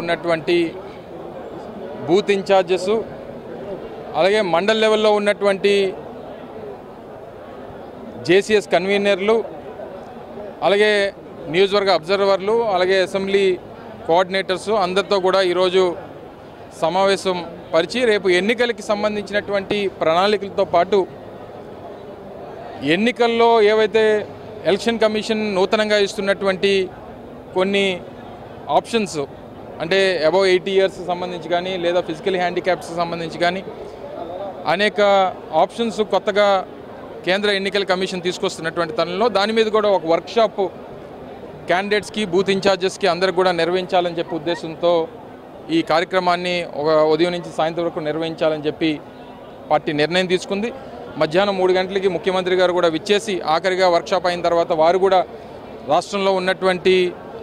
ఉన్నటువంటి booth in-charges, అలాగే మండల్ లెవెల్లో ఉన్నటువంటి జేసీఎస్ కన్వీనర్లు, అలాగే నియోజకవర్గ అబ్జర్వర్లు, అలాగే అసెంబ్లీ కోఆర్డినేటర్స్ అందరితో కూడా ఈరోజు సమావేశం పరిచి రేపు ఎన్నికలకి సంబంధించినటువంటి ప్రణాళికలతో పాటు ఎన్నికల్లో ఏవైతే ఎలక్షన్ కమిషన్ నూతనంగా ఇస్తున్నటువంటి కొన్ని ఆప్షన్స్ అంటే అబవ్ 80 ఇయర్స్ సంబంధించి కానీ లేదా ఫిజికల్ హ్యాండిక్యాప్స్ సంబంధించి కానీ అనేక ఆప్షన్స్ కొత్తగా కేంద్ర ఎన్నికల కమిషన్ తీసుకొస్తున్నటువంటి తరుణంలో దాని మీద కూడా ఒక వర్క్షాప్ క్యాండిడేట్స్కి బూత్ ఇన్ఛార్జెస్కి అందరికి కూడా నిర్వహించాలని చెప్పి ఉద్దేశంతో ఈ కార్యక్రమాన్ని ఒక ఉదయం నుంచి సాయంత్రం వరకు నిర్వహించాలని చెప్పి పార్టీ నిర్ణయం తీసుకుంది. మధ్యాహ్నం 3 గంటలకి ముఖ్యమంత్రి గారు కూడా విచ్చేసి ఆఖరిగా వర్క్షాప్ అయిన తర్వాత వారు కూడా రాష్ట్రంలో ఉన్నటువంటి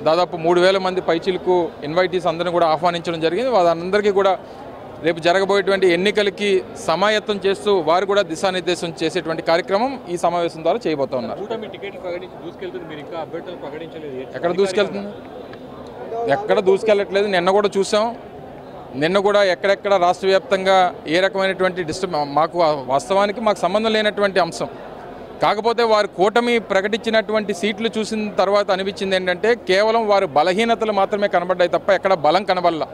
దాదాపు 3000 మంది పైచీలకు ఇన్వైటీస్ అందరిని కూడా ఆహ్వానించడం జరిగింది. వాళ్ళందరికీ కూడా రేపు జరగబోయేటువంటి ఎన్నికలకి సమాయత్తం చేస్తూ వారు కూడా దిశానిర్దేశం చేసేటువంటి కార్యక్రమం ఈ సమావేశం ద్వారా చేయబోతా ఉన్నారు. ఎక్కడ దూసుకెళ్తుంది? ఎక్కడ దూసుకెళ్ళట్లేదు. నిన్న కూడా చూసాం. నిన్న కూడా ఎక్కడెక్కడ రాష్ట్ర వ్యాప్తంగా ఏ రకమైనటువంటి మాకు వాస్తవానికి మాకు సంబంధం లేనటువంటి అంశం. కాకపోతే వారు కూటమి ప్రకటించినటువంటి సీట్లు చూసిన తర్వాత అనిపించింది ఏంటంటే కేవలం వారి బలహీనతలు మాత్రమే కనబడ్డాయి తప్ప ఎక్కడ బలం కనబడల.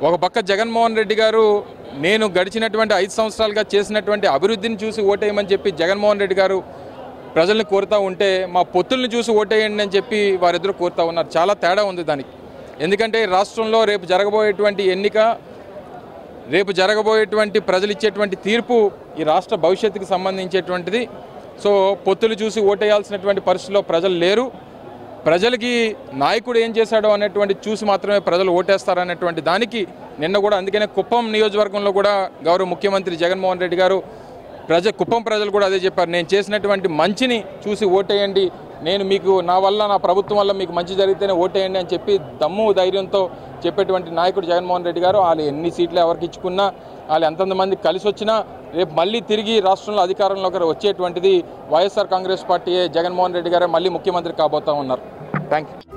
ఒక పక్క జగన్మోహన్ రెడ్డి గారు నేను గడిచినటువంటి 5 సంవత్సరాలుగా చేసినటువంటి అభివృద్ధిని చూసి ఓటేయమని చెప్పి జగన్మోహన్ రెడ్డి గారు ప్రజల్ని కోరుతూ ఉంటే మా పొత్తుల్ని చూసి ఓటేయండి అని చెప్పి వారిద్దరూ కోరుతూ ఉన్నారు. చాలా తేడా ఉంది దానికి. ఎందుకంటే రాష్ట్రంలో రేపు జరగబోయేటువంటి ఎన్నిక, రేపు జరగబోయేటువంటి ప్రజలు ఇచ్చేటువంటి తీర్పు ఈ రాష్ట్ర భవిష్యత్తుకి సంబంధించేటువంటిది. సో పొత్తులు చూసి ఓటేయాల్సినటువంటి పరిస్థితిలో ప్రజలు లేరు. ప్రజలకి నాయకుడు ఏం చేశాడో అనేటువంటి చూసి మాత్రమే ప్రజలు ఓటేస్తారనేటువంటి దానికి నిన్న కూడా అందుకనే కుప్పం నియోజకవర్గంలో కూడా గౌరవ ముఖ్యమంత్రి జగన్మోహన్ రెడ్డి గారు కుప్పం ప్రజలు కూడా అదే చెప్పారు. నేను చేసినటువంటి మంచిని చూసి ఓటేయండి, నేను మీకు నా వల్ల నా ప్రభుత్వం వల్ల మీకు మంచి జరిగితేనే ఓటేయండి అని చెప్పి దమ్ము ధైర్యంతో చెప్పేటువంటి నాయకుడు జగన్మోహన్ రెడ్డి గారు. వాళ్ళు ఎన్ని సీట్లు ఎవరికి ఇచ్చుకున్నా, వాళ్ళు ఎంతమంది కలిసి వచ్చినా రేపు మళ్ళీ తిరిగి రాష్ట్రంలో అధికారంలోకి వచ్చేటువంటిది వైఎస్ఆర్ కాంగ్రెస్ పార్టీయే. జగన్మోహన్ రెడ్డి గారే మళ్ళీ ముఖ్యమంత్రి కాబోతా ఉన్నారు. Thank you.